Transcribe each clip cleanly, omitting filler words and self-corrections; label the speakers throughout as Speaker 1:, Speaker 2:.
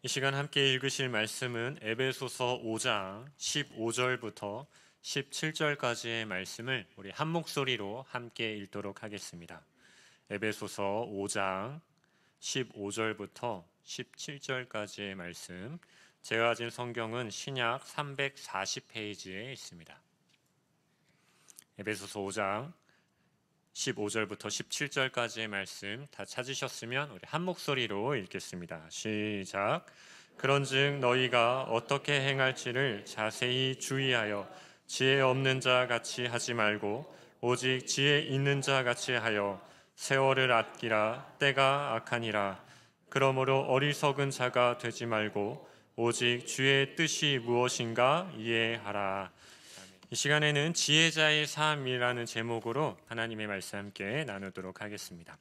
Speaker 1: 이 시간 함께 읽으실 말씀은 에베소서 5장 15절부터 17절까지의 말씀을 우리 한 목소리로 함께 읽도록 하겠습니다. 에베소서 5장 15절부터 17절까지의 말씀, 제가 가진 성경은 신약 340페이지에 있습니다. 에베소서 5장 15절부터 17절까지의 말씀 다 찾으셨으면 우리 한 목소리로 읽겠습니다. 시작. 그런즉 너희가 어떻게 행할지를 자세히 주의하여 지혜 없는 자 같이 하지 말고 오직 지혜 있는 자 같이 하여 세월을 아끼라. 때가 악하니라. 그러므로 어리석은 자가 되지 말고 오직 주의 뜻이 무엇인가 이해하라. 이 시간에는 지혜자의 삶이라는 제목으로 하나님의 말씀 함께 나누도록 하겠습니다.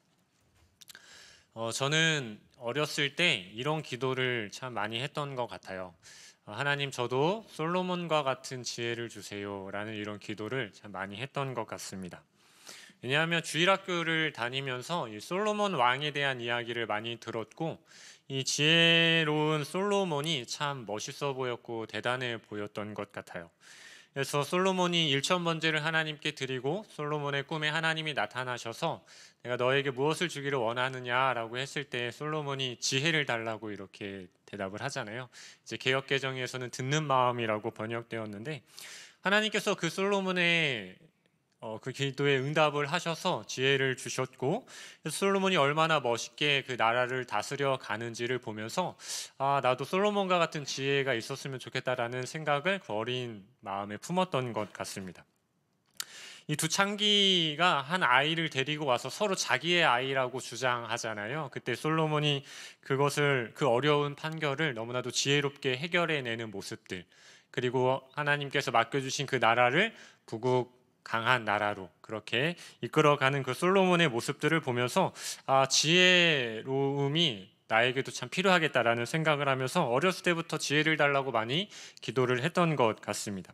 Speaker 1: 저는 어렸을 때 이런 기도를 참 많이 했던 것 같아요. 하나님, 저도 솔로몬과 같은 지혜를 주세요 라는 이런 기도를 참 많이 했던 것 같습니다. 왜냐하면 주일학교를 다니면서 이 솔로몬 왕에 대한 이야기를 많이 들었고, 이 지혜로운 솔로몬이 참 멋있어 보였고 대단해 보였던 것 같아요. 그래서 솔로몬이 일천번제를 하나님께 드리고 솔로몬의 꿈에 하나님이 나타나셔서 내가 너에게 무엇을 주기를 원하느냐라고 했을 때 솔로몬이 지혜를 달라고 이렇게 대답을 하잖아요. 이제 개역개정에서는 듣는 마음이라고 번역되었는데, 하나님께서 그 솔로몬의 그 기도에 응답을 하셔서 지혜를 주셨고, 솔로몬이 얼마나 멋있게 그 나라를 다스려 가는지를 보면서 나도 솔로몬과 같은 지혜가 있었으면 좋겠다라는 생각을 그 어린 마음에 품었던 것 같습니다. 이 두 창기가 한 아이를 데리고 와서 서로 자기의 아이라고 주장하잖아요. 그때 솔로몬이 그 어려운 판결을 너무나도 지혜롭게 해결해내는 모습들, 그리고 하나님께서 맡겨주신 그 나라를 부국 강한 나라로 그렇게 이끌어가는 그 솔로몬의 모습들을 보면서 지혜로움이 나에게도 참 필요하겠다라는 생각을 하면서 어렸을 때부터 지혜를 달라고 많이 기도를 했던 것 같습니다.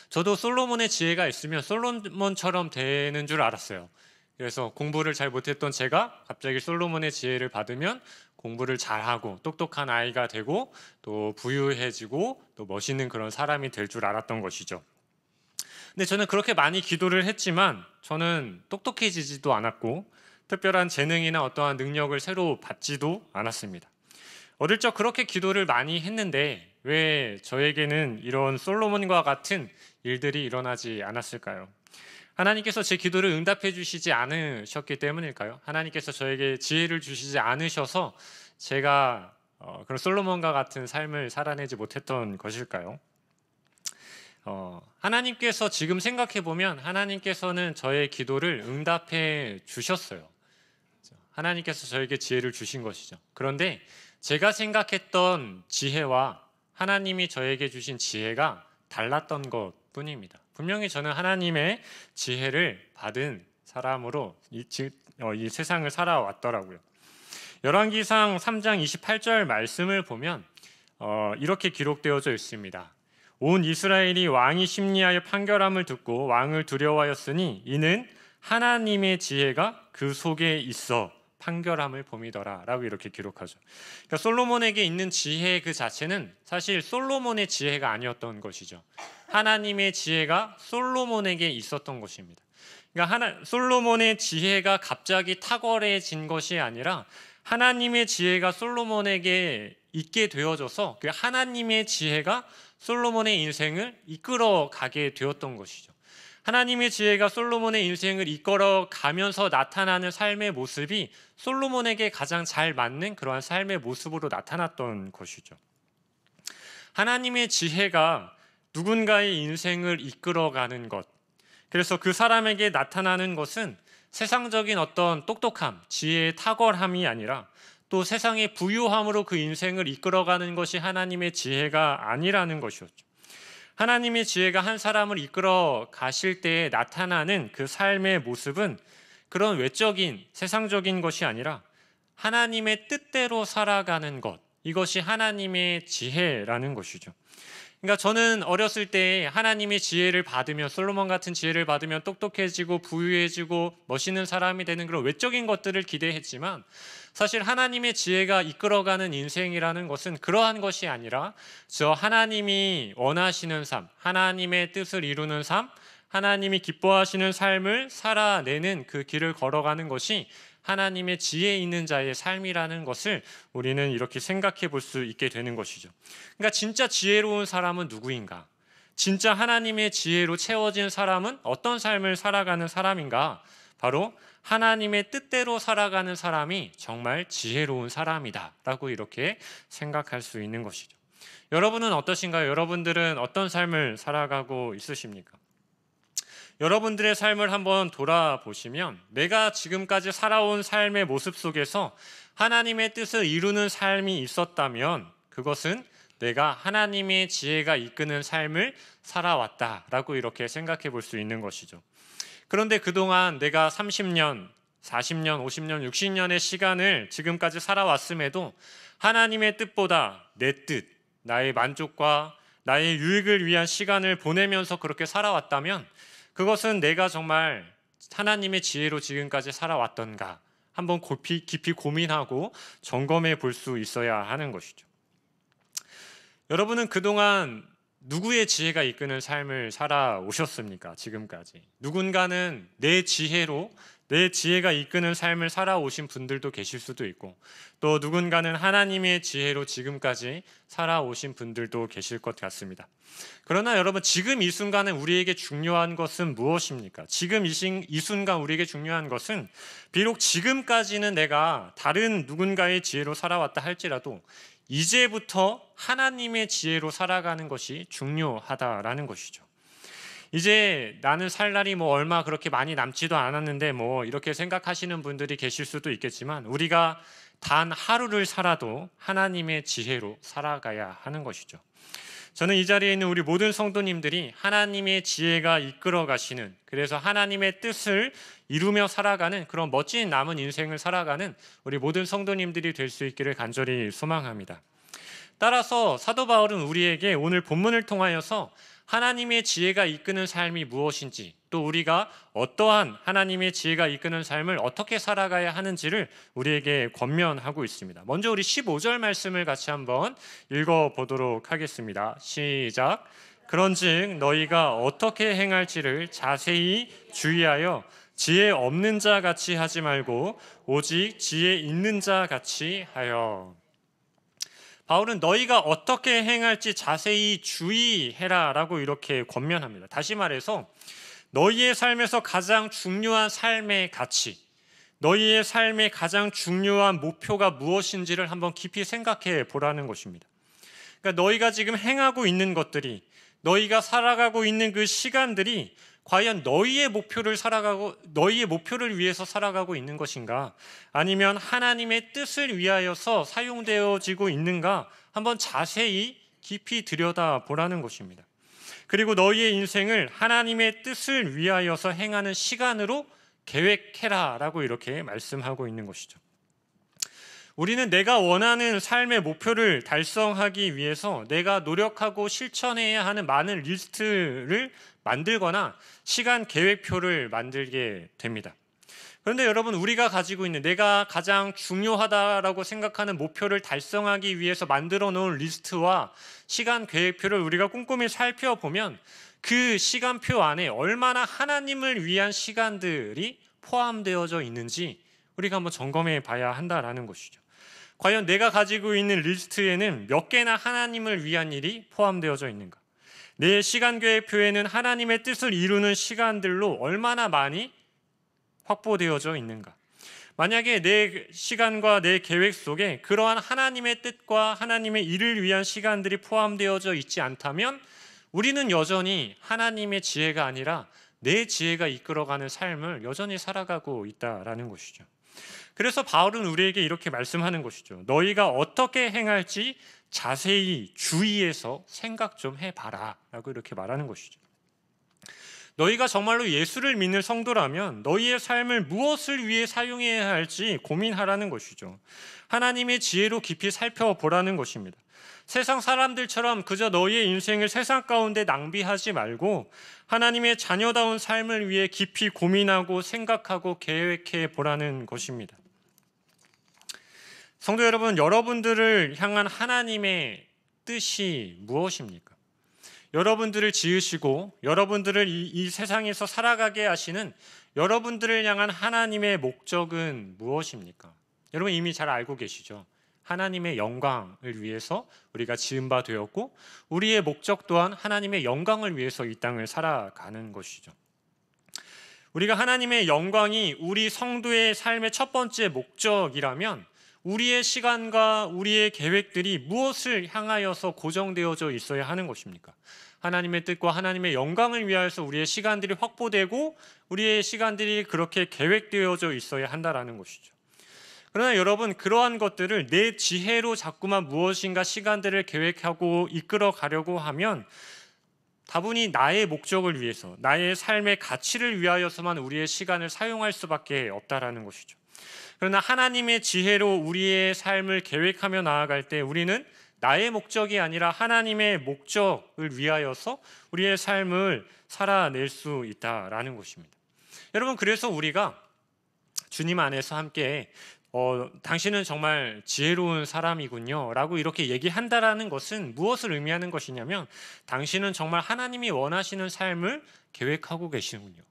Speaker 1: 저도 솔로몬의 지혜가 있으면 솔로몬처럼 되는 줄 알았어요. 그래서 공부를 잘 못했던 제가 갑자기 솔로몬의 지혜를 받으면 공부를 잘하고 똑똑한 아이가 되고 또 부유해지고 또 멋있는 그런 사람이 될 줄 알았던 것이죠. 근데 저는 그렇게 많이 기도를 했지만 저는 똑똑해지지도 않았고 특별한 재능이나 어떠한 능력을 새로 받지도 않았습니다. 어릴 적 그렇게 기도를 많이 했는데 왜 저에게는 이런 솔로몬과 같은 일들이 일어나지 않았을까요? 하나님께서 제 기도를 응답해 주시지 않으셨기 때문일까요? 하나님께서 저에게 지혜를 주시지 않으셔서 제가 그런 솔로몬과 같은 삶을 살아내지 못했던 것일까요? 하나님께서 지금 생각해 보면 하나님께서는 저의 기도를 응답해 주셨어요. 하나님께서 저에게 지혜를 주신 것이죠. 그런데 제가 생각했던 지혜와 하나님이 저에게 주신 지혜가 달랐던 것 뿐입니다. 분명히 저는 하나님의 지혜를 받은 사람으로 이 세상을 살아왔더라고요. 열왕기상 3장 28절 말씀을 보면 이렇게 기록되어져 있습니다. 온 이스라엘이 왕이 심리하여 판결함을 듣고 왕을 두려워하였으니 이는 하나님의 지혜가 그 속에 있어 판결함을 봄이더라 라고 이렇게 기록하죠. 그러니까 솔로몬에게 있는 지혜 그 자체는 사실 솔로몬의 지혜가 아니었던 것이죠. 하나님의 지혜가 솔로몬에게 있었던 것입니다. 그러니까 솔로몬의 지혜가 갑자기 탁월해진 것이 아니라 하나님의 지혜가 솔로몬에게 있게 되어져서 그 하나님의 지혜가 솔로몬의 인생을 이끌어 가게 되었던 것이죠. 하나님의 지혜가 솔로몬의 인생을 이끌어 가면서 나타나는 삶의 모습이 솔로몬에게 가장 잘 맞는 그러한 삶의 모습으로 나타났던 것이죠. 하나님의 지혜가 누군가의 인생을 이끌어가는 것, 그래서 그 사람에게 나타나는 것은 세상적인 어떤 똑똑함, 지혜의 탁월함이 아니라 또 세상의 부유함으로 그 인생을 이끌어가는 것이 하나님의 지혜가 아니라는 것이었죠. 하나님의 지혜가 한 사람을 이끌어 가실 때에 나타나는 그 삶의 모습은 그런 외적인 세상적인 것이 아니라 하나님의 뜻대로 살아가는 것, 이것이 하나님의 지혜라는 것이죠. 그러니까 저는 어렸을 때 하나님의 지혜를 받으면, 솔로몬 같은 지혜를 받으면 똑똑해지고 부유해지고 멋있는 사람이 되는 그런 외적인 것들을 기대했지만, 사실 하나님의 지혜가 이끌어가는 인생이라는 것은 그러한 것이 아니라 저 하나님이 원하시는 삶, 하나님의 뜻을 이루는 삶, 하나님이 기뻐하시는 삶을 살아내는 그 길을 걸어가는 것이 하나님의 지혜 있는 자의 삶이라는 것을 우리는 이렇게 생각해 볼 수 있게 되는 것이죠. 그러니까 진짜 지혜로운 사람은 누구인가? 진짜 하나님의 지혜로 채워진 사람은 어떤 삶을 살아가는 사람인가? 바로 하나님의 뜻대로 살아가는 사람이 정말 지혜로운 사람이다 라고 이렇게 생각할 수 있는 것이죠. 여러분은 어떠신가요? 여러분들은 어떤 삶을 살아가고 있으십니까? 여러분들의 삶을 한번 돌아보시면 내가 지금까지 살아온 삶의 모습 속에서 하나님의 뜻을 이루는 삶이 있었다면 그것은 내가 하나님의 지혜가 이끄는 삶을 살아왔다라고 이렇게 생각해 볼 수 있는 것이죠. 그런데 그동안 내가 30년, 40년, 50년, 60년의 시간을 지금까지 살아왔음에도 하나님의 뜻보다 내 뜻, 나의 만족과 나의 유익을 위한 시간을 보내면서 그렇게 살아왔다면 그것은 내가 정말 하나님의 지혜로 지금까지 살아왔던가 한번 깊이 고민하고 점검해 볼 수 있어야 하는 것이죠. 여러분은 그동안 누구의 지혜가 이끄는 삶을 살아오셨습니까? 지금까지. 누군가는 내 지혜로 내 지혜가 이끄는 삶을 살아오신 분들도 계실 수도 있고, 또 누군가는 하나님의 지혜로 지금까지 살아오신 분들도 계실 것 같습니다. 그러나 여러분, 지금 이 순간에 우리에게 중요한 것은 무엇입니까? 지금 이 순간 우리에게 중요한 것은 비록 지금까지는 내가 다른 누군가의 지혜로 살아왔다 할지라도 이제부터 하나님의 지혜로 살아가는 것이 중요하다라는 것이죠. 이제 나는 살 날이 얼마 그렇게 많이 남지도 않았는데 이렇게 생각하시는 분들이 계실 수도 있겠지만, 우리가 단 하루를 살아도 하나님의 지혜로 살아가야 하는 것이죠. 저는 이 자리에 있는 우리 모든 성도님들이 하나님의 지혜가 이끌어 가시는, 그래서 하나님의 뜻을 이루며 살아가는 그런 멋진 남은 인생을 살아가는 우리 모든 성도님들이 될 수 있기를 간절히 소망합니다. 따라서 사도 바울은 우리에게 오늘 본문을 통하여서 하나님의 지혜가 이끄는 삶이 무엇인지, 또 우리가 어떠한 하나님의 지혜가 이끄는 삶을 어떻게 살아가야 하는지를 우리에게 권면하고 있습니다. 먼저 우리 15절 말씀을 같이 한번 읽어보도록 하겠습니다. 시작. 그런즉 너희가 어떻게 행할지를 자세히 주의하여 지혜 없는 자 같이 하지 말고 오직 지혜 있는 자 같이 하여. 바울은 너희가 어떻게 행할지 자세히 주의해라 라고 이렇게 권면합니다. 다시 말해서 너희의 삶에서 가장 중요한 삶의 가치, 너희의 삶의 가장 중요한 목표가 무엇인지를 한번 깊이 생각해 보라는 것입니다. 그러니까 너희가 지금 행하고 있는 것들이, 너희가 살아가고 있는 그 시간들이 과연 너희의 목표를 위해서 살아가고 있는 것인가? 아니면 하나님의 뜻을 위하여서 사용되어지고 있는가? 한번 자세히 깊이 들여다보라는 것입니다. 그리고 너희의 인생을 하나님의 뜻을 위하여서 행하는 시간으로 계획해라 라고 이렇게 말씀하고 있는 것이죠. 우리는 내가 원하는 삶의 목표를 달성하기 위해서 내가 노력하고 실천해야 하는 많은 리스트를 만들거나 시간 계획표를 만들게 됩니다. 그런데 여러분, 우리가 가지고 있는, 내가 가장 중요하다라고 생각하는 목표를 달성하기 위해서 만들어 놓은 리스트와 시간 계획표를 우리가 꼼꼼히 살펴보면 그 시간표 안에 얼마나 하나님을 위한 시간들이 포함되어져 있는지 우리가 한번 점검해 봐야 한다라는 것이죠. 과연 내가 가지고 있는 리스트에는 몇 개나 하나님을 위한 일이 포함되어져 있는가? 내 시간 계획표에는 하나님의 뜻을 이루는 시간들로 얼마나 많이 확보되어져 있는가? 만약에 내 시간과 내 계획 속에 그러한 하나님의 뜻과 하나님의 일을 위한 시간들이 포함되어져 있지 않다면 우리는 여전히 하나님의 지혜가 아니라 내 지혜가 이끌어가는 삶을 여전히 살아가고 있다라는 것이죠. 그래서 바울은 우리에게 이렇게 말씀하는 것이죠. 너희가 어떻게 행할지 자세히 주의해서 생각 좀 해봐라 라고 이렇게 말하는 것이죠. 너희가 정말로 예수를 믿는 성도라면 너희의 삶을 무엇을 위해 사용해야 할지 고민하라는 것이죠. 하나님의 지혜로 깊이 살펴보라는 것입니다. 세상 사람들처럼 그저 너희의 인생을 세상 가운데 낭비하지 말고 하나님의 자녀다운 삶을 위해 깊이 고민하고 생각하고 계획해 보라는 것입니다. 성도 여러분, 여러분들을 향한 하나님의 뜻이 무엇입니까? 여러분들을 지으시고 여러분들을 이 세상에서 살아가게 하시는 여러분들을 향한 하나님의 목적은 무엇입니까? 여러분 이미 잘 알고 계시죠? 하나님의 영광을 위해서 우리가 지은 바 되었고 우리의 목적 또한 하나님의 영광을 위해서 이 땅을 살아가는 것이죠. 우리가 하나님의 영광이 우리 성도의 삶의 첫 번째 목적이라면 우리의 시간과 우리의 계획들이 무엇을 향하여서 고정되어져 있어야 하는 것입니까? 하나님의 뜻과 하나님의 영광을 위하여서 우리의 시간들이 확보되고 우리의 시간들이 그렇게 계획되어져 있어야 한다는 것이죠. 그러나 여러분, 그러한 것들을 내 지혜로 자꾸만 무엇인가 시간들을 계획하고 이끌어 가려고 하면 다분히 나의 목적을 위해서, 나의 삶의 가치를 위하여서만 우리의 시간을 사용할 수밖에 없다라는 것이죠. 그러나 하나님의 지혜로 우리의 삶을 계획하며 나아갈 때 우리는 나의 목적이 아니라 하나님의 목적을 위하여서 우리의 삶을 살아낼 수 있다라는 것입니다. 여러분, 그래서 우리가 주님 안에서 함께 당신은 정말 지혜로운 사람이군요 라고 이렇게 얘기한다라는 것은 무엇을 의미하는 것이냐면 당신은 정말 하나님이 원하시는 삶을 계획하고 계시는군요.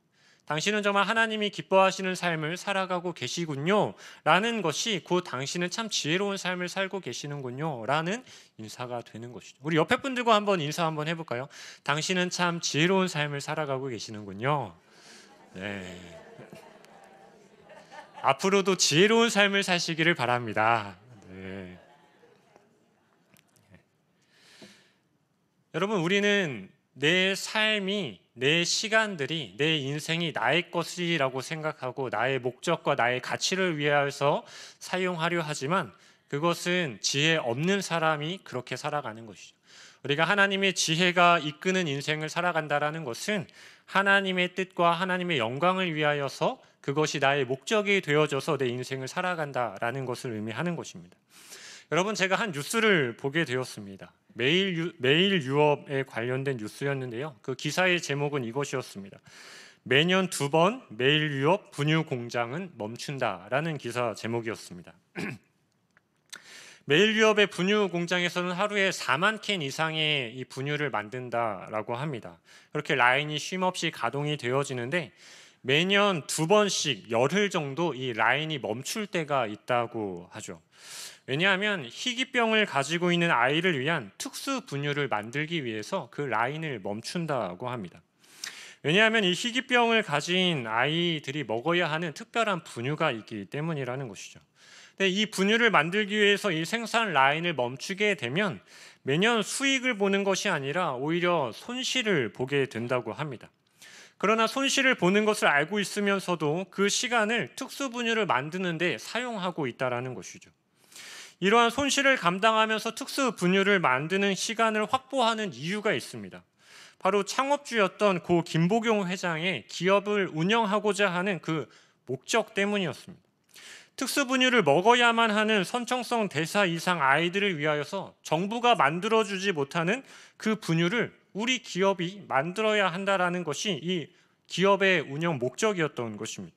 Speaker 1: 당신은 정말 하나님이 기뻐하시는 삶을 살아가고 계시군요 라는 것이 곧 당신은 참 지혜로운 삶을 살고 계시는군요 라는 인사가 되는 것이죠. 우리 옆에 분들과 한번 인사 한번 해볼까요? 당신은 참 지혜로운 삶을 살아가고 계시는군요. 네. 앞으로도 지혜로운 삶을 사시기를 바랍니다. 네. 여러분, 우리는 내 삶이, 내 시간들이, 내 인생이 나의 것이라고 생각하고 나의 목적과 나의 가치를 위해서 사용하려 하지만 그것은 지혜 없는 사람이 그렇게 살아가는 것이죠. 우리가 하나님의 지혜가 이끄는 인생을 살아간다는 것은 하나님의 뜻과 하나님의 영광을 위하여서 그것이 나의 목적이 되어져서 내 인생을 살아간다라는 것을 의미하는 것입니다. 여러분, 제가 한 뉴스를 보게 되었습니다. 매일 유업에 관련된 뉴스였는데요. 그 기사의 제목은 이것이었습니다. 매년 2번 매일 유업 분유 공장은 멈춘다라는 기사 제목이었습니다. 매일 유업의 분유 공장에서는 하루에 4만 캔 이상의 이 분유를 만든다라고 합니다. 그렇게 라인이 쉼없이 가동이 되어지는데 매년 2번씩 열흘 정도 이 라인이 멈출 때가 있다고 하죠. 왜냐하면 희귀병을 가지고 있는 아이를 위한 특수 분유를 만들기 위해서 그 라인을 멈춘다고 합니다. 왜냐하면 이 희귀병을 가진 아이들이 먹어야 하는 특별한 분유가 있기 때문이라는 것이죠. 근데 이 분유를 만들기 위해서 이 생산 라인을 멈추게 되면 매년 수익을 보는 것이 아니라 오히려 손실을 보게 된다고 합니다. 그러나 손실을 보는 것을 알고 있으면서도 그 시간을 특수 분유를 만드는 데 사용하고 있다는 것이죠. 이러한 손실을 감당하면서 특수 분유를 만드는 시간을 확보하는 이유가 있습니다. 바로 창업주였던 고 김보경 회장의 기업을 운영하고자 하는 그 목적 때문이었습니다. 특수 분유를 먹어야만 하는 선천성 대사 이상 아이들을 위하여서 정부가 만들어주지 못하는 그 분유를 우리 기업이 만들어야 한다는 것이 이 기업의 운영 목적이었던 것입니다.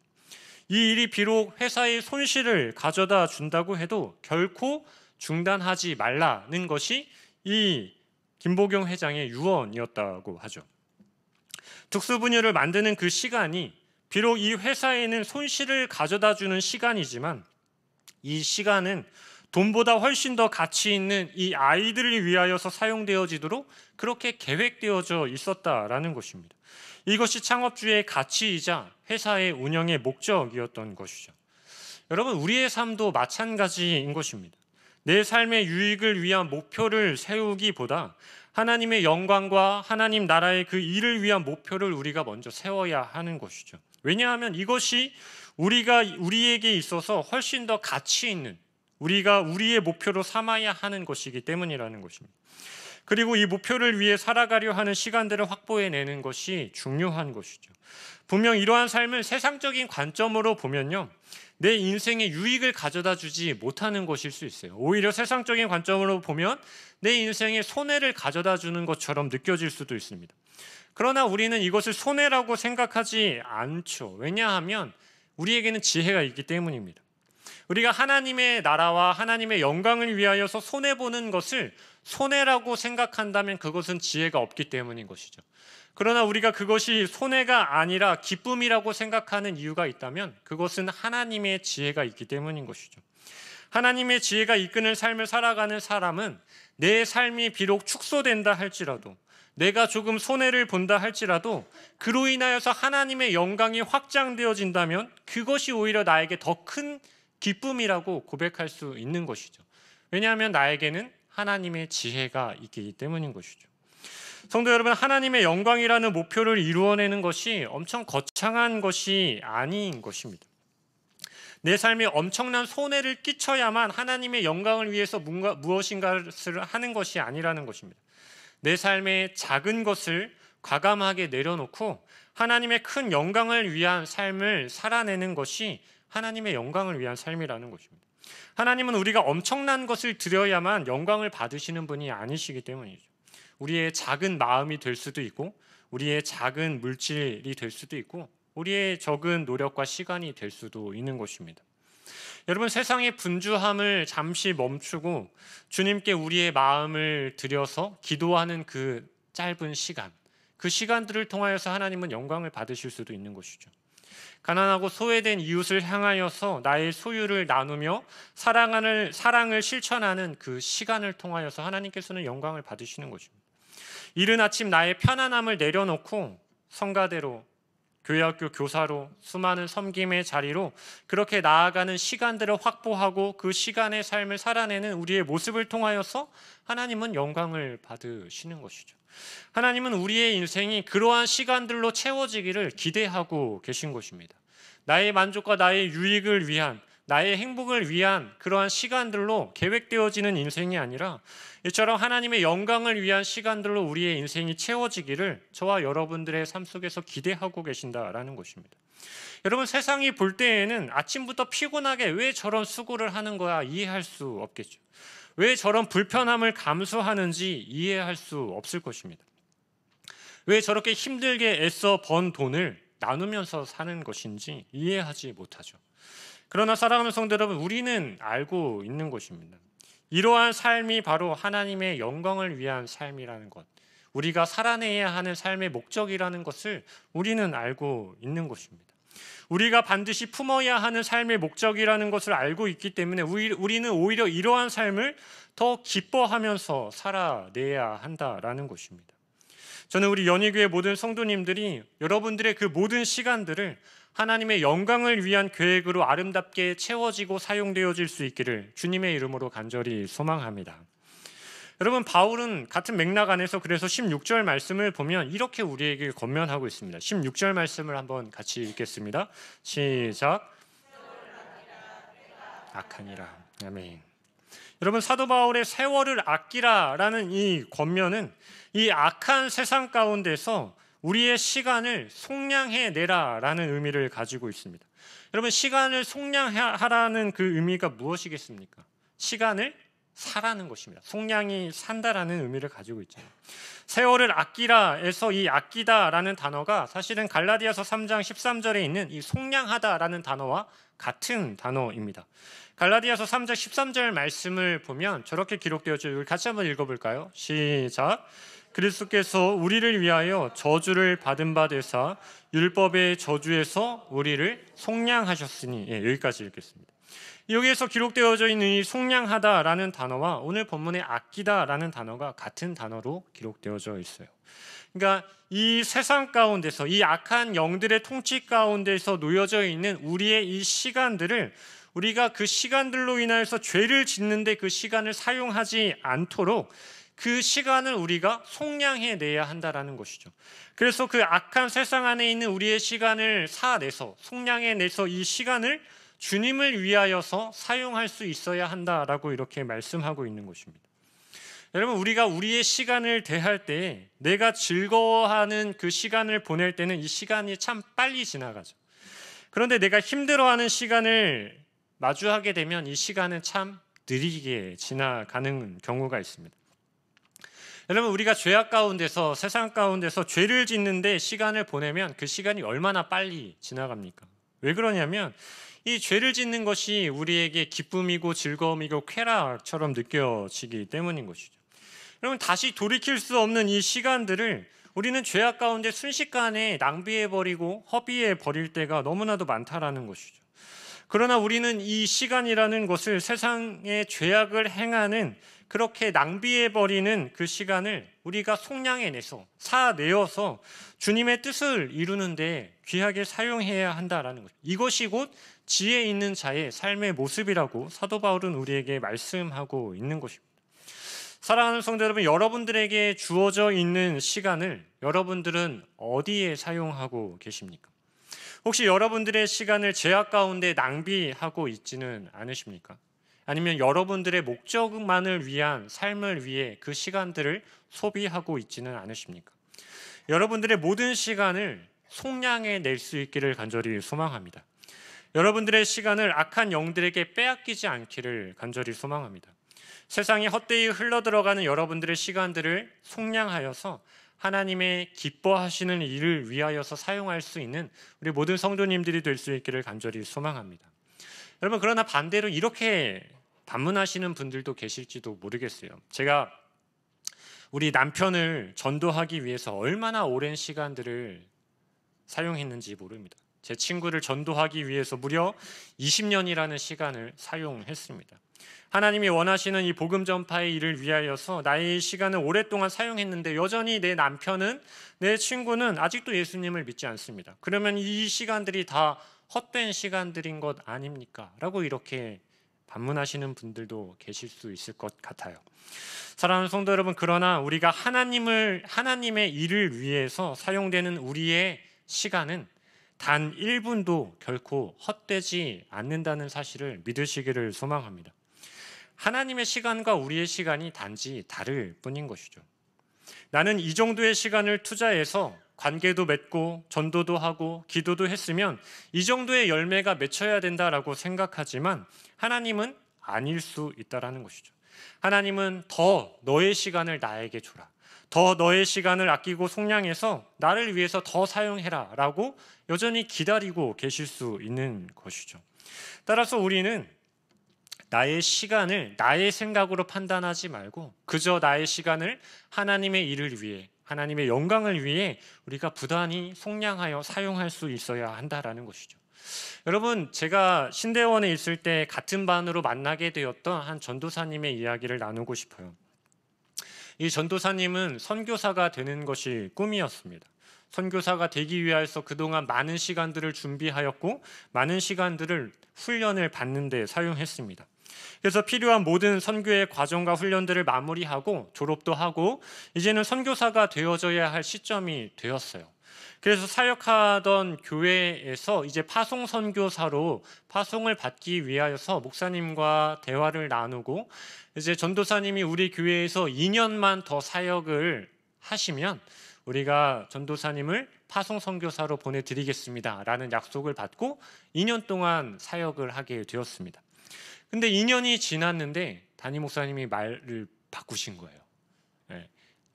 Speaker 1: 이 일이 비록 회사의 손실을 가져다 준다고 해도 결코 중단하지 말라는 것이 이 김보경 회장의 유언이었다고 하죠. 특수분유를 만드는 그 시간이 비록 이 회사에는 손실을 가져다 주는 시간이지만 이 시간은 돈보다 훨씬 더 가치 있는 이 아이들을 위하여서 사용되어지도록 그렇게 계획되어져 있었다라는 것입니다. 이것이 창업주의 가치이자 회사의 운영의 목적이었던 것이죠. 여러분, 우리의 삶도 마찬가지인 것입니다. 내 삶의 유익을 위한 목표를 세우기보다 하나님의 영광과 하나님 나라의 그 일을 위한 목표를 우리가 먼저 세워야 하는 것이죠. 왜냐하면 이것이 우리에게 있어서 훨씬 더 가치 있는 우리가 우리의 목표로 삼아야 하는 것이기 때문이라는 것입니다. 그리고 이 목표를 위해 살아가려 하는 시간들을 확보해내는 것이 중요한 것이죠. 분명 이러한 삶은 세상적인 관점으로 보면요, 내 인생에 유익을 가져다 주지 못하는 것일 수 있어요. 오히려 세상적인 관점으로 보면 내 인생에 손해를 가져다 주는 것처럼 느껴질 수도 있습니다. 그러나 우리는 이것을 손해라고 생각하지 않죠. 왜냐하면 우리에게는 지혜가 있기 때문입니다. 우리가 하나님의 나라와 하나님의 영광을 위하여서 손해보는 것을 손해라고 생각한다면 그것은 지혜가 없기 때문인 것이죠. 그러나 우리가 그것이 손해가 아니라 기쁨이라고 생각하는 이유가 있다면 그것은 하나님의 지혜가 있기 때문인 것이죠. 하나님의 지혜가 이끄는 삶을 살아가는 사람은 내 삶이 비록 축소된다 할지라도, 내가 조금 손해를 본다 할지라도 그로 인하여서 하나님의 영광이 확장되어진다면 그것이 오히려 나에게 더 큰 기쁨이라고 고백할 수 있는 것이죠. 왜냐하면 나에게는 하나님의 지혜가 있기 때문인 것이죠. 성도 여러분, 하나님의 영광이라는 목표를 이루어내는 것이 엄청 거창한 것이 아닌 것입니다. 내 삶에 엄청난 손해를 끼쳐야만 하나님의 영광을 위해서 무엇인가를 하는 것이 아니라는 것입니다. 내 삶의 작은 것을 과감하게 내려놓고 하나님의 큰 영광을 위한 삶을 살아내는 것이 하나님의 영광을 위한 삶이라는 것입니다. 하나님은 우리가 엄청난 것을 드려야만 영광을 받으시는 분이 아니시기 때문이죠. 우리의 작은 마음이 될 수도 있고, 우리의 작은 물질이 될 수도 있고, 우리의 적은 노력과 시간이 될 수도 있는 것입니다. 여러분, 세상의 분주함을 잠시 멈추고 주님께 우리의 마음을 들여서 기도하는 그 짧은 시간, 그 시간들을 통하여서 하나님은 영광을 받으실 수도 있는 것이죠. 가난하고 소외된 이웃을 향하여서 나의 소유를 나누며 사랑을 실천하는 그 시간을 통하여서 하나님께서는 영광을 받으시는 것입니다. 이른 아침 나의 편안함을 내려놓고 성가대로, 교회학교 교사로, 수많은 섬김의 자리로 그렇게 나아가는 시간들을 확보하고 그 시간의 삶을 살아내는 우리의 모습을 통하여서 하나님은 영광을 받으시는 것이죠. 하나님은 우리의 인생이 그러한 시간들로 채워지기를 기대하고 계신 것입니다. 나의 만족과 나의 유익을 위한, 나의 행복을 위한 그러한 시간들로 계획되어지는 인생이 아니라 이처럼 하나님의 영광을 위한 시간들로 우리의 인생이 채워지기를 저와 여러분들의 삶 속에서 기대하고 계신다라는 것입니다. 여러분, 세상이 볼 때에는 아침부터 피곤하게 왜 저런 수고를 하는 거야 이해할 수 없겠죠. 왜 저런 불편함을 감수하는지 이해할 수 없을 것입니다. 왜 저렇게 힘들게 애써 번 돈을 나누면서 사는 것인지 이해하지 못하죠. 그러나 사랑하는 성도 여러분, 우리는 알고 있는 것입니다. 이러한 삶이 바로 하나님의 영광을 위한 삶이라는 것, 우리가 살아내야 하는 삶의 목적이라는 것을 우리는 알고 있는 것입니다. 우리가 반드시 품어야 하는 삶의 목적이라는 것을 알고 있기 때문에 우리는 오히려 이러한 삶을 더 기뻐하면서 살아내야 한다라는 것입니다. 저는 우리 연희교회 모든 성도님들이 여러분들의 그 모든 시간들을 하나님의 영광을 위한 계획으로 아름답게 채워지고 사용되어질 수 있기를 주님의 이름으로 간절히 소망합니다. 여러분, 바울은 같은 맥락 안에서 그래서 16절 말씀을 보면 이렇게 우리에게 권면하고 있습니다. 16절 말씀을 한번 같이 읽겠습니다. 시작. 악하니라. 아멘. 여러분, 사도 바울의 세월을 아끼라라는 이 권면은 이 악한 세상 가운데서 우리의 시간을 속량해내라라는 의미를 가지고 있습니다. 여러분, 시간을 속량하라는 그 의미가 무엇이겠습니까? 시간을 사라는 것입니다. 속량이 산다라는 의미를 가지고 있잖아요. 세월을 아끼라에서 이 아끼다라는 단어가 사실은 갈라디아서 3장 13절에 있는 이 속량하다라는 단어와 같은 단어입니다. 갈라디아서 3장 13절 말씀을 보면 저렇게 기록되어져 있어요. 같이 한번 읽어볼까요? 시작. 그리스도께서 우리를 위하여 저주를 받은 바 되사 율법의 저주에서 우리를 속량하셨으니, 여기까지 읽겠습니다. 여기에서 기록되어져 있는 이 속량하다라는 단어와 오늘 본문의 아끼다라는 단어가 같은 단어로 기록되어져 있어요. 그러니까 이 세상 가운데서, 이 악한 영들의 통치 가운데서 놓여져 있는 우리의 이 시간들을 우리가 그 시간들로 인하여서 죄를 짓는데 그 시간을 사용하지 않도록 그 시간을 우리가 속량해내야 한다라는 것이죠. 그래서 그 악한 세상 안에 있는 우리의 시간을 사내서 속량해내서 이 시간을 주님을 위하여서 사용할 수 있어야 한다라고 이렇게 말씀하고 있는 것입니다. 여러분, 우리가 우리의 시간을 대할 때 내가 즐거워하는 그 시간을 보낼 때는 이 시간이 참 빨리 지나가죠. 그런데 내가 힘들어하는 시간을 마주하게 되면 이 시간은 참 느리게 지나가는 경우가 있습니다. 여러분, 우리가 죄악 가운데서, 세상 가운데서 죄를 짓는데 시간을 보내면 그 시간이 얼마나 빨리 지나갑니까? 왜 그러냐면 이 죄를 짓는 것이 우리에게 기쁨이고 즐거움이고 쾌락처럼 느껴지기 때문인 것이죠. 여러분, 다시 돌이킬 수 없는 이 시간들을 우리는 죄악 가운데 순식간에 낭비해버리고 허비해버릴 때가 너무나도 많다라는 것이죠. 그러나 우리는 이 시간이라는 것을 세상의 죄악을 행하는 그렇게 낭비해버리는 그 시간을 우리가 속량해내서 사내어서 주님의 뜻을 이루는데 귀하게 사용해야 한다라는 것. 이것이 곧 지혜 있는 자의 삶의 모습이라고 사도 바울은 우리에게 말씀하고 있는 것입니다. 사랑하는 성도 여러분, 여러분들에게 주어져 있는 시간을 여러분들은 어디에 사용하고 계십니까? 혹시 여러분들의 시간을 죄악 가운데 낭비하고 있지는 않으십니까? 아니면 여러분들의 목적만을 위한 삶을 위해 그 시간들을 소비하고 있지는 않으십니까? 여러분들의 모든 시간을 속량해 낼 수 있기를 간절히 소망합니다. 여러분들의 시간을 악한 영들에게 빼앗기지 않기를 간절히 소망합니다. 세상에 헛되이 흘러들어가는 여러분들의 시간들을 속량하여서 하나님의 기뻐하시는 일을 위하여서 사용할 수 있는 우리 모든 성도님들이 될 수 있기를 간절히 소망합니다. 여러분, 그러나 반대로 이렇게 반문하시는 분들도 계실지도 모르겠어요. 제가 우리 남편을 전도하기 위해서 얼마나 오랜 시간들을 사용했는지 모릅니다. 제 친구를 전도하기 위해서 무려 20년이라는 시간을 사용했습니다. 하나님이 원하시는 이 복음 전파의 일을 위하여서 나의 시간을 오랫동안 사용했는데 여전히 내 남편은, 내 친구는 아직도 예수님을 믿지 않습니다. 그러면 이 시간들이 다 헛된 시간들인 것 아닙니까? 라고 이렇게 반문하시는 분들도 계실 수 있을 것 같아요. 사랑하는 성도 여러분, 그러나 우리가 하나님의 일을 위해서 사용되는 우리의 시간은 단 1분도 결코 헛되지 않는다는 사실을 믿으시기를 소망합니다. 하나님의 시간과 우리의 시간이 단지 다를 뿐인 것이죠. 나는 이 정도의 시간을 투자해서 관계도 맺고 전도도 하고 기도도 했으면 이 정도의 열매가 맺혀야 된다라고 생각하지만 하나님은 아닐 수 있다라는 것이죠. 하나님은 더 너의 시간을 나에게 주라, 더 너의 시간을 아끼고 속량해서 나를 위해서 더 사용해라 라고 여전히 기다리고 계실 수 있는 것이죠. 따라서 우리는 나의 시간을 나의 생각으로 판단하지 말고 그저 나의 시간을 하나님의 일을 위해, 하나님의 영광을 위해 우리가 부단히 속량하여 사용할 수 있어야 한다라는 것이죠. 여러분, 제가 신대원에 있을 때 같은 반으로 만나게 되었던 한 전도사님의 이야기를 나누고 싶어요. 이 전도사님은 선교사가 되는 것이 꿈이었습니다. 선교사가 되기 위해서 그동안 많은 시간들을 준비하였고 많은 시간들을 훈련을 받는 데 사용했습니다. 그래서 필요한 모든 선교의 과정과 훈련들을 마무리하고 졸업도 하고 이제는 선교사가 되어져야 할 시점이 되었어요. 그래서 사역하던 교회에서 이제 파송 선교사로 파송을 받기 위하여서 목사님과 대화를 나누고 이제 전도사님이 우리 교회에서 2년만 더 사역을 하시면 우리가 전도사님을 파송 선교사로 보내드리겠습니다 라는 약속을 받고 2년 동안 사역을 하게 되었습니다. 근데 2년이 지났는데 담임 목사님이 말을 바꾸신 거예요.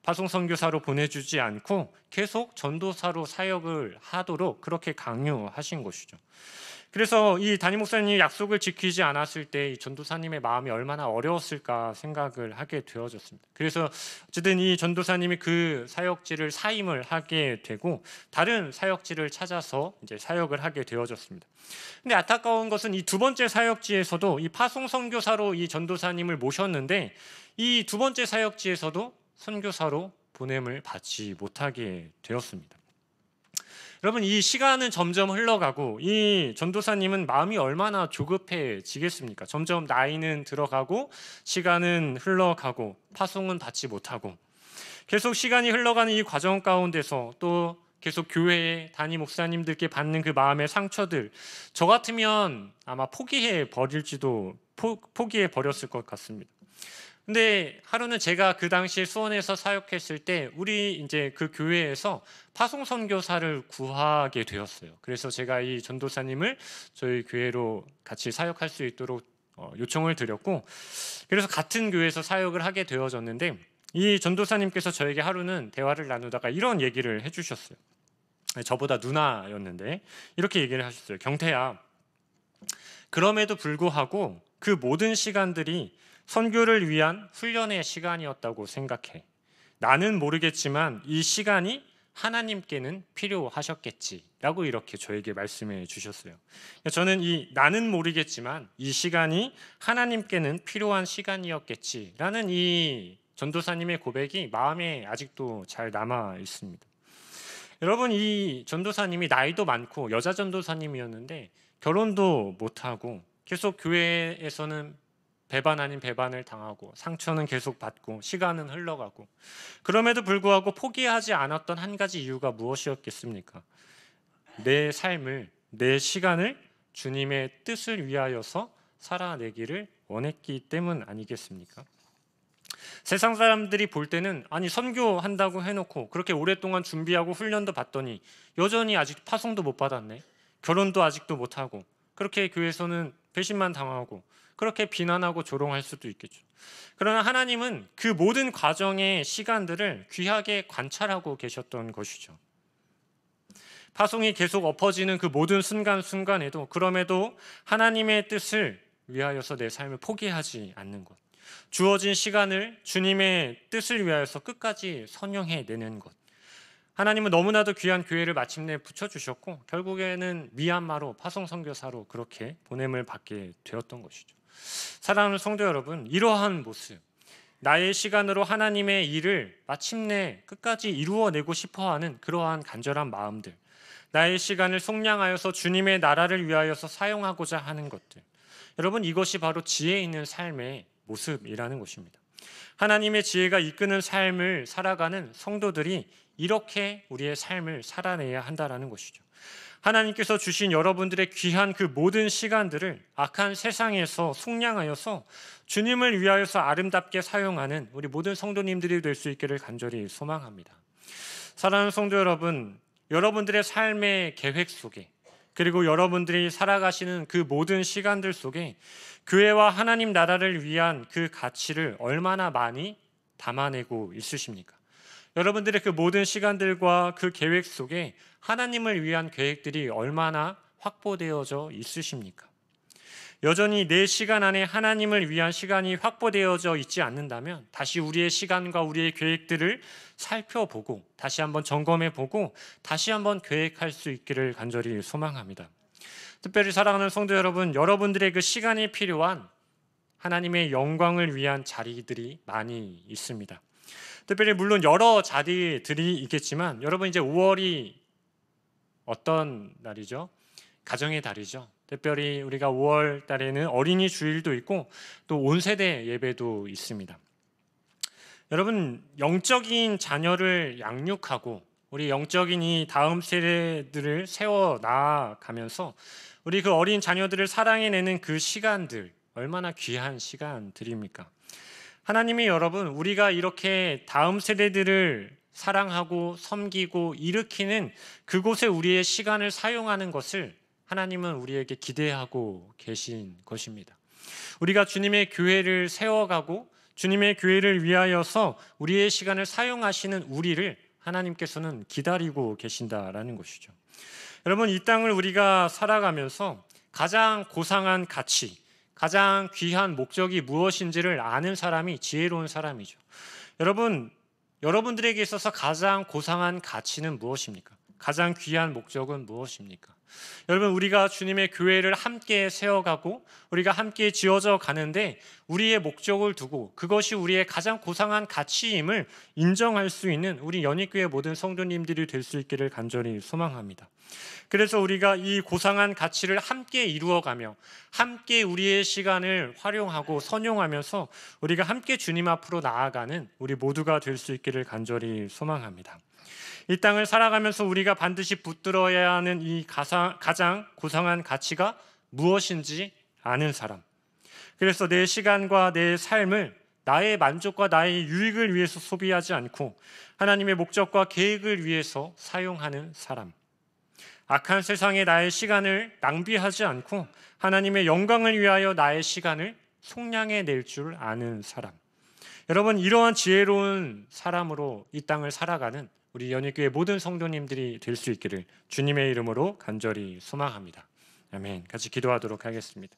Speaker 1: 파송 선교사로 보내주지 않고 계속 전도사로 사역을 하도록 그렇게 강요하신 것이죠. 그래서 이 담임 목사님이 약속을 지키지 않았을 때 이 전도사님의 마음이 얼마나 어려웠을까 생각을 하게 되어졌습니다. 그래서 어쨌든 이 전도사님이 그 사역지를 사임을 하게 되고 다른 사역지를 찾아서 이제 사역을 하게 되어졌습니다. 근데 안타까운 것은 이 두 번째 사역지에서도 이 파송 선교사로 이 전도사님을 모셨는데 이 두 번째 사역지에서도 선교사로 보냄을 받지 못하게 되었습니다. 여러분, 이 시간은 점점 흘러가고 이 전도사님은 마음이 얼마나 조급해지겠습니까? 점점 나이는 들어가고 시간은 흘러가고 파송은 받지 못하고 계속 시간이 흘러가는 이 과정 가운데서 또 계속 교회에 담임 목사님들께 받는 그 마음의 상처들, 저 같으면 아마 포기해 버렸을 것 같습니다. 근데 하루는 제가 그 당시에 수원에서 사역했을 때 우리 이제 그 교회에서 파송 선교사를 구하게 되었어요. 그래서 제가 이 전도사님을 저희 교회로 같이 사역할 수 있도록 요청을 드렸고, 그래서 같은 교회에서 사역을 하게 되어졌는데, 이 전도사님께서 저에게 하루는 대화를 나누다가 이런 얘기를 해주셨어요. 저보다 누나였는데 이렇게 얘기를 하셨어요. 경태야, 그럼에도 불구하고 그 모든 시간들이 선교를 위한 훈련의 시간이었다고 생각해. 나는 모르겠지만 이 시간이 하나님께는 필요하셨겠지라고 이렇게 저에게 말씀해 주셨어요. 저는 이 나는 모르겠지만 이 시간이 하나님께는 필요한 시간이었겠지라는 이 전도사님의 고백이 마음에 아직도 잘 남아 있습니다. 여러분, 이 전도사님이 나이도 많고 여자 전도사님이었는데 결혼도 못하고 계속 교회에서는 배반 아닌 배반을 당하고 상처는 계속 받고 시간은 흘러가고, 그럼에도 불구하고 포기하지 않았던 한 가지 이유가 무엇이었겠습니까? 내 삶을, 내 시간을 주님의 뜻을 위하여서 살아내기를 원했기 때문 아니겠습니까? 세상 사람들이 볼 때는 아니 선교한다고 해놓고 그렇게 오랫동안 준비하고 훈련도 받더니 여전히 아직 파송도 못 받았네, 결혼도 아직도 못하고, 그렇게 교회에서는 배신만 당하고 그렇게 비난하고 조롱할 수도 있겠죠. 그러나 하나님은 그 모든 과정의 시간들을 귀하게 관찰하고 계셨던 것이죠. 파송이 계속 엎어지는 그 모든 순간순간에도 그럼에도 하나님의 뜻을 위하여서 내 삶을 포기하지 않는 것, 주어진 시간을 주님의 뜻을 위하여서 끝까지 선용해내는 것, 하나님은 너무나도 귀한 교회를 마침내 붙여주셨고 결국에는 미얀마로 파송 선교사로 그렇게 보냄을 받게 되었던 것이죠. 사랑하는 성도 여러분, 이러한 모습, 나의 시간으로 하나님의 일을 마침내 끝까지 이루어내고 싶어하는 그러한 간절한 마음들, 나의 시간을 속량하여서 주님의 나라를 위하여서 사용하고자 하는 것들, 여러분, 이것이 바로 지혜 있는 삶의 모습이라는 것입니다. 하나님의 지혜가 이끄는 삶을 살아가는 성도들이 이렇게 우리의 삶을 살아내야 한다는 것이죠. 하나님께서 주신 여러분들의 귀한 그 모든 시간들을 악한 세상에서 속량하여서 주님을 위하여서 아름답게 사용하는 우리 모든 성도님들이 될 수 있기를 간절히 소망합니다. 사랑하는 성도 여러분, 여러분들의 삶의 계획 속에, 그리고 여러분들이 살아가시는 그 모든 시간들 속에 교회와 하나님 나라를 위한 그 가치를 얼마나 많이 담아내고 있으십니까? 여러분들의 그 모든 시간들과 그 계획 속에 하나님을 위한 계획들이 얼마나 확보되어져 있으십니까? 여전히 내 시간 안에 하나님을 위한 시간이 확보되어져 있지 않는다면 다시 우리의 시간과 우리의 계획들을 살펴보고 다시 한번 점검해보고 다시 한번 계획할 수 있기를 간절히 소망합니다. 특별히 사랑하는 성도 여러분, 여러분들의 그 시간이 필요한 하나님의 영광을 위한 자리들이 많이 있습니다. 특별히 물론 여러 자리들이 있겠지만 여러분, 이제 5월이 어떤 날이죠? 가정의 달이죠. 특별히 우리가 5월 달에는 어린이 주일도 있고 또 온세대 예배도 있습니다. 여러분, 영적인 자녀를 양육하고 우리 영적인 이 다음 세대들을 세워 나아가면서 우리 그 어린 자녀들을 사랑해내는 그 시간들, 얼마나 귀한 시간들입니까? 하나님이 여러분, 우리가 이렇게 다음 세대들을 사랑하고 섬기고 일으키는 그곳에 우리의 시간을 사용하는 것을 하나님은 우리에게 기대하고 계신 것입니다. 우리가 주님의 교회를 세워가고 주님의 교회를 위하여서 우리의 시간을 사용하시는 우리를 하나님께서는 기다리고 계신다라는 것이죠. 여러분, 이 땅을 우리가 살아가면서 가장 고상한 가치, 가장 귀한 목적이 무엇인지를 아는 사람이 지혜로운 사람이죠. 여러분, 여러분들에게 있어서 가장 고상한 가치는 무엇입니까? 가장 귀한 목적은 무엇입니까? 여러분, 우리가 주님의 교회를 함께 세워가고 우리가 함께 지어져 가는데 우리의 목적을 두고 그것이 우리의 가장 고상한 가치임을 인정할 수 있는 우리 연희교회 모든 성도님들이 될 수 있기를 간절히 소망합니다. 그래서 우리가 이 고상한 가치를 함께 이루어가며 함께 우리의 시간을 활용하고 선용하면서 우리가 함께 주님 앞으로 나아가는 우리 모두가 될 수 있기를 간절히 소망합니다. 이 땅을 살아가면서 우리가 반드시 붙들어야 하는 이 가장 고상한 가치가 무엇인지 아는 사람. 그래서 내 시간과 내 삶을 나의 만족과 나의 유익을 위해서 소비하지 않고 하나님의 목적과 계획을 위해서 사용하는 사람. 악한 세상에 나의 시간을 낭비하지 않고 하나님의 영광을 위하여 나의 시간을 속량해 낼 줄 아는 사람. 여러분, 이러한 지혜로운 사람으로 이 땅을 살아가는 우리 연희교회 모든 성도님들이 될 수 있기를 주님의 이름으로 간절히 소망합니다. 아멘. 같이 기도하도록 하겠습니다.